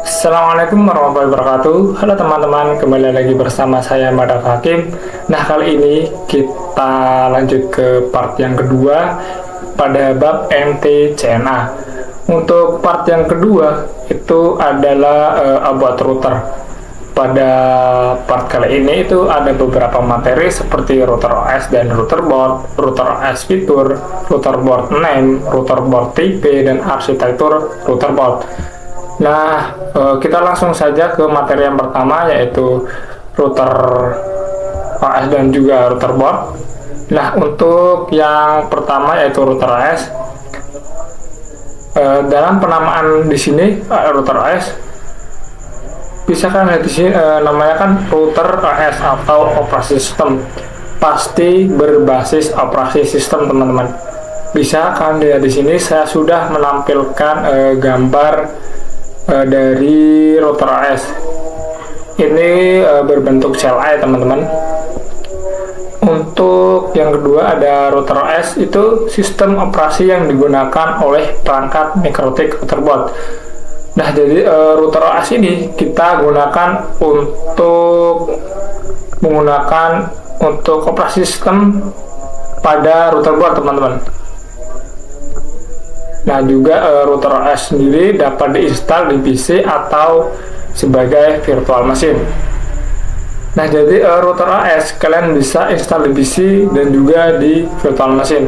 Assalamualaikum warahmatullahi wabarakatuh. Halo teman-teman, kembali lagi bersama saya Madaf Hakim. Nah, kali ini kita lanjut ke part yang kedua pada bab MT-CNA. Untuk part yang kedua itu adalah about router. Pada part kali ini itu ada beberapa materi seperti router OS dan router board, router OS fitur, router board name, router board tipe, dan arsitektur router board. Nah, kita langsung saja ke materi yang pertama, yaitu router OS dan juga router board. Nah, untuk yang pertama yaitu router OS, dalam penamaan di sini router OS, bisa kan lihat di sini namanya kan router OS atau operasi sistem, pasti berbasis operasi sistem teman-teman. Bisa kan lihat di sini saya sudah menampilkan gambar dari router OS ini berbentuk CLI teman-teman. Untuk yang kedua ada router OS, itu sistem operasi yang digunakan oleh perangkat mikrotik router board. Nah, jadi router OS ini kita gunakan untuk operasi sistem pada router board teman-teman. Nah, juga router OS sendiri dapat diinstal di PC atau sebagai virtual machine. Nah, jadi router OS kalian bisa install di PC dan juga di virtual machine.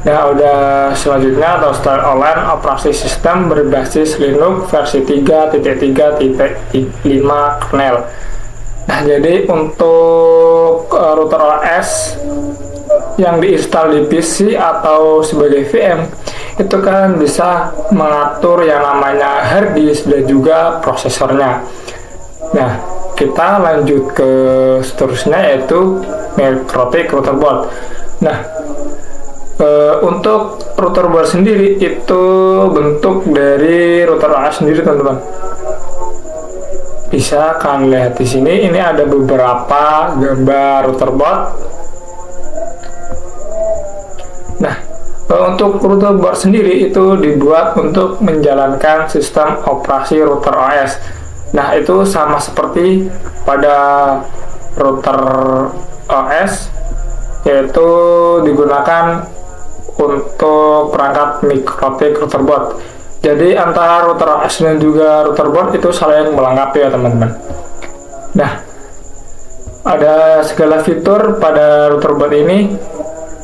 Nah, udah selanjutnya atau style online operasi sistem berbasis Linux versi 3.3.5 kernel. Nah, jadi untuk router OS yang diinstal di PC atau sebagai VM, itu kalian bisa mengatur yang namanya hard disk dan juga prosesornya. Nah, kita lanjut ke seterusnya yaitu mikrotik router board. Nah, untuk router board sendiri itu bentuk dari router OS sendiri teman-teman. Bisa kalian lihat di sini, ini ada beberapa gambar router board. Nah, untuk router board sendiri itu dibuat untuk menjalankan sistem operasi router OS. Nah, itu sama seperti pada router OS, yaitu digunakan untuk perangkat mikrotik router board. Jadi antara router OS dan juga router board itu saling melengkapi ya teman-teman. Nah, ada segala fitur pada router board ini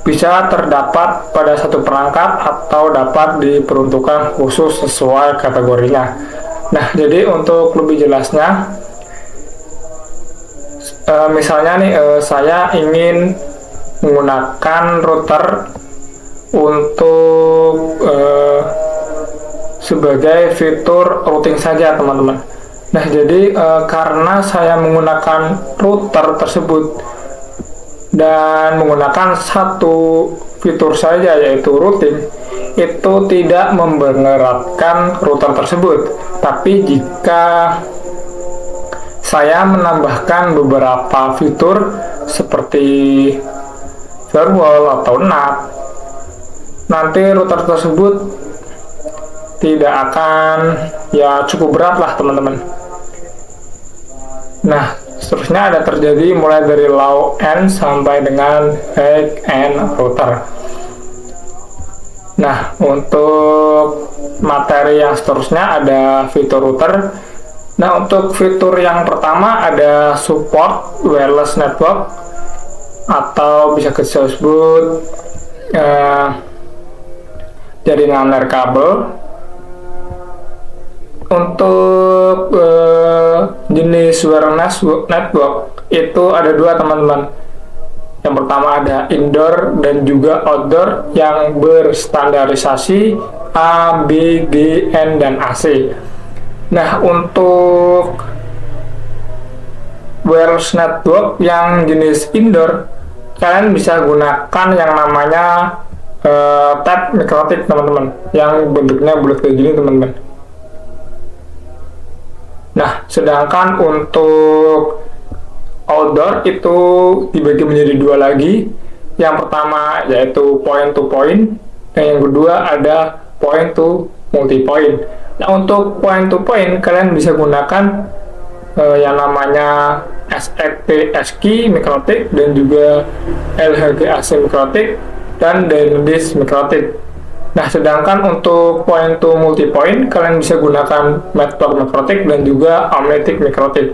bisa terdapat pada satu perangkat atau dapat diperuntukkan khusus sesuai kategorinya. Nah, jadi untuk lebih jelasnya, misalnya nih saya ingin menggunakan router untuk sebagai fitur routing saja teman-teman. Nah, jadi karena saya menggunakan router tersebut dan menggunakan satu fitur saja yaitu routing, itu tidak memberatkan router tersebut. Tapi jika saya menambahkan beberapa fitur seperti firewall atau NAT, nanti router tersebut tidak akan cukup berat lah teman-teman. Nah, seterusnya ada terjadi mulai dari low end sampai dengan high end router. Nah, untuk materi yang seterusnya ada fitur router. Nah, untuk fitur yang pertama ada support wireless network atau bisa kita sebut jaringan nirkabel. Untuk jenis wireless network itu ada dua teman-teman. Yang pertama ada indoor dan juga outdoor yang berstandarisasi A, B, G, N, dan AC. Nah, untuk wireless network yang jenis indoor, kalian bisa gunakan yang namanya tab mikrotik teman-teman, yang bentuknya bulat kayak gini teman-teman. Nah, sedangkan untuk outdoor itu dibagi menjadi dua lagi. Yang pertama yaitu point to point, dan yang kedua ada point to multi point. Nah, untuk point to point kalian bisa gunakan yang namanya SXT mikrotik dan juga LHGAC mikrotik dan Dynadisk mikrotik. Nah, sedangkan untuk point to multi point kalian bisa gunakan Matchlock mikrotik dan juga Omnitic mikrotik.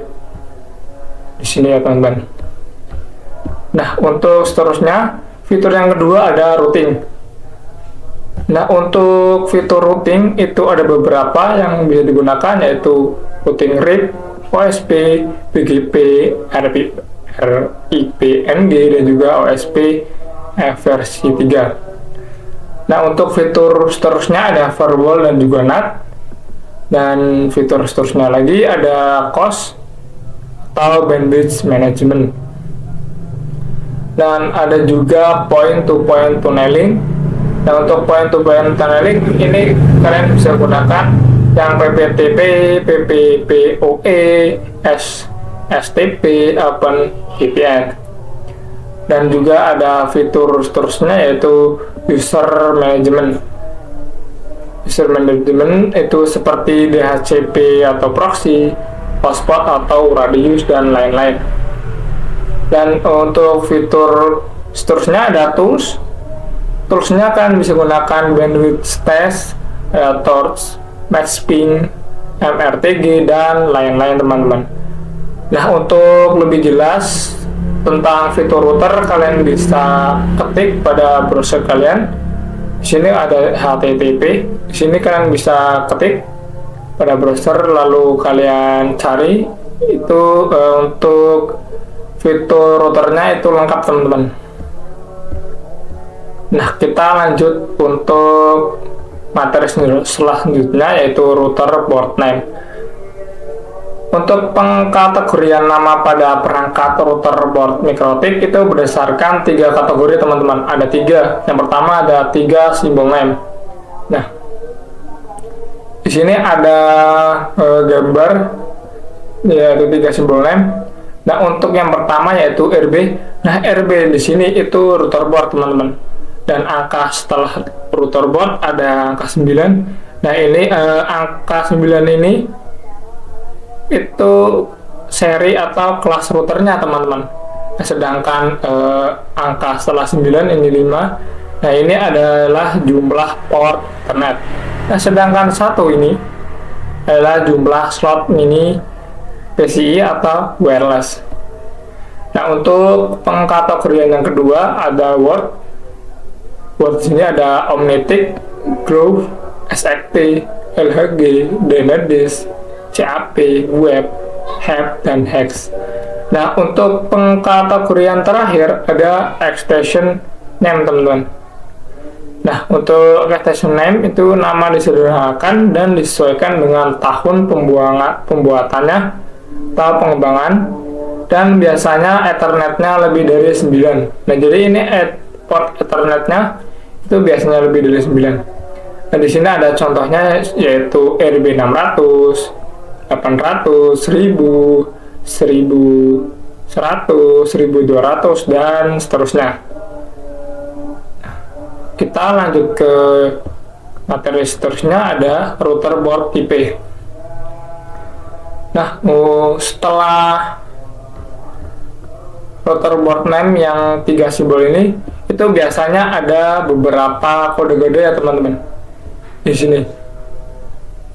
Di sini ya teman-teman. Nah, untuk seterusnya fitur yang kedua ada routing. Nah, untuk fitur routing itu ada beberapa yang bisa digunakan, yaitu routing RIP, OSP, BGP, RIPNG, dan juga OSP versi 3. Nah, untuk fitur seterusnya ada firewall dan juga NAT. Dan fitur seterusnya lagi ada COS atau bandwidth management. Dan ada juga point-to-point tunneling. Nah, untuk point-to-point tunneling ini kalian bisa gunakan yang PPTP, PPPoE, STP, Open VPN. Dan juga ada fitur seterusnya yaitu user management. User management itu seperti DHCP atau proxy, hotspot atau radius dan lain-lain. Dan untuk fitur seterusnya ada tools. Toolsnya kan bisa gunakan bandwidth test, torch, matchping, MRTG dan lain-lain teman-teman. Nah, untuk lebih jelas tentang fitur router kalian bisa ketik pada browser kalian. Di sini ada HTTP. Di sini kalian bisa ketik pada browser lalu kalian cari itu untuk fitur routernya itu lengkap teman-teman. Nah, kita lanjut untuk materi selanjutnya yaitu router port name. Untuk pengkategorian nama pada perangkat router board mikrotik itu berdasarkan 3 kategori teman-teman. Ada 3. Yang pertama ada 3 simbol name. Nah, di sini ada gambar yaitu 3 simbol name. Nah, untuk yang pertama yaitu RB. Nah, RB di sini itu router board teman-teman. Dan angka setelah router board ada angka 9. Nah, ini angka 9 ini itu seri atau kelas routernya teman-teman. Nah, sedangkan angka setelah 9 ini 5. Nah, ini adalah jumlah port Ethernet. Nah, sedangkan 1 ini adalah jumlah slot mini PCI atau wireless. Nah, untuk pengkategorian yang kedua ada word. Word sini ada Omnitic, Groove, SXT, LHG, Dynadisk, CAP, Web, HEP, dan Hex. Nah, untuk pengkategorian terakhir ada extension name teman-teman. Nah, untuk extension name itu nama disederhanakan dan disesuaikan dengan tahun pembuatannya atau pengembangan, dan biasanya Ethernetnya lebih dari 9. Nah, jadi ini port Ethernetnya itu biasanya lebih dari 9. Nah, di sini ada contohnya yaitu RB 600, 800, 1000, 1100, 1200 dan seterusnya. Kita lanjut ke materi seterusnya ada router board IP. Nah, setelah router board name yang 3 simbol ini itu biasanya ada beberapa kode-kode ya teman-teman. Di sini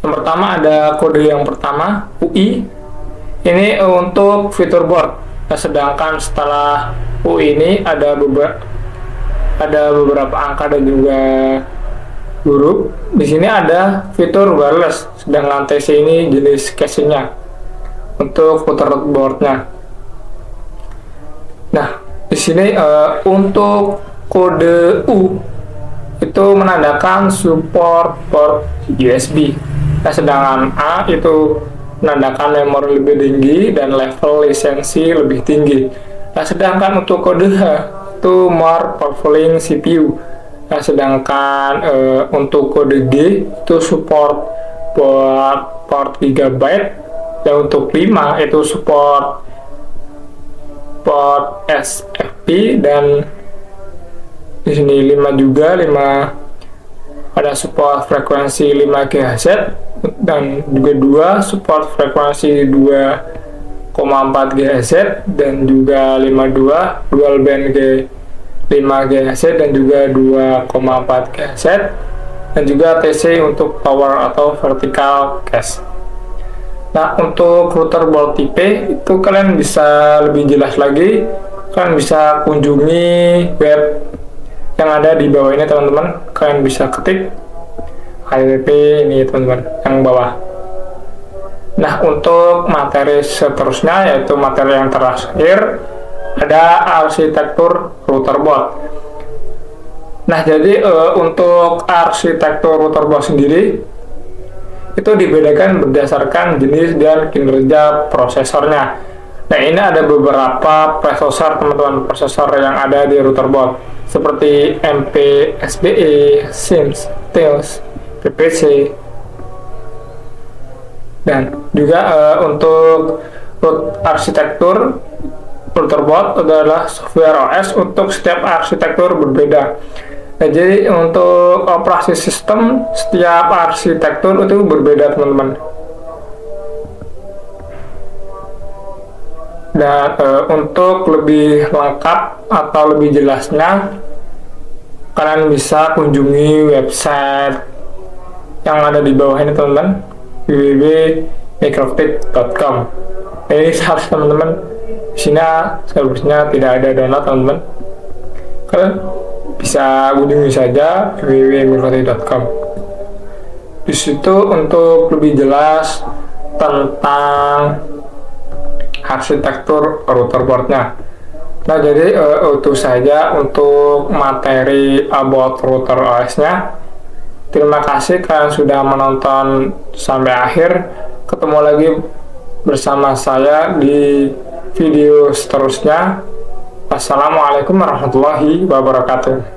yang pertama ada kode yang pertama UI, ini untuk fitur board. Nah, sedangkan setelah UI ini ada beberapa angka dan juga huruf. Di sini ada fitur wireless, sedangkan TC ini jenis casingnya untuk router boardnya. Nah, di sini untuk kode U itu menandakan support port USB. Nah, sedangkan A itu menandakan memori lebih tinggi dan level lisensi lebih tinggi. Nah, sedangkan untuk kode H itu more powerful CPU. Nah, sedangkan untuk kode G itu support buat port GB, dan untuk 5 itu support port SFP, dan di sini 5 juga 5 ada support frekuensi 5 GHz dan juga dua support frekuensi 2,4 GHz dan juga 52 dual band 5 GHz dan juga 2,4 GHz dan juga TC untuk power atau vertical cache. Nah, untuk router board tipe itu kalian bisa lebih jelas lagi, kalian bisa kunjungi web yang ada di bawah ini teman-teman. Kalian bisa ketik HTTP ini teman-teman yang bawah. Nah, untuk materi seterusnya yaitu materi yang terakhir ada arsitektur router board. Nah, jadi untuk arsitektur router board sendiri itu dibedakan berdasarkan jenis dan kinerja prosesornya. Nah, ini ada beberapa prosesor teman-teman, prosesor yang ada di router board seperti MP, SBE, SIMS, TILS, PPC, dan juga untuk arsitektur router board adalah software OS untuk setiap arsitektur berbeda. Nah, jadi untuk operasi sistem setiap arsitektur itu berbeda teman-teman. Dan untuk lebih lengkap atau lebih jelasnya kalian bisa kunjungi website yang ada di bawah ini teman-teman, www.microtech.com. Ini salah teman-teman. Di sini seharusnya tidak ada download teman-teman. Kalian bisa kunjungi saja www.microtech.com. Di situ untuk lebih jelas tentang arsitektur router boardnya. Nah, jadi itu saja untuk materi about router OS-nya. Terima kasih kalian sudah menonton sampai akhir. Ketemu lagi bersama saya di video seterusnya. Assalamualaikum warahmatullahi wabarakatuh.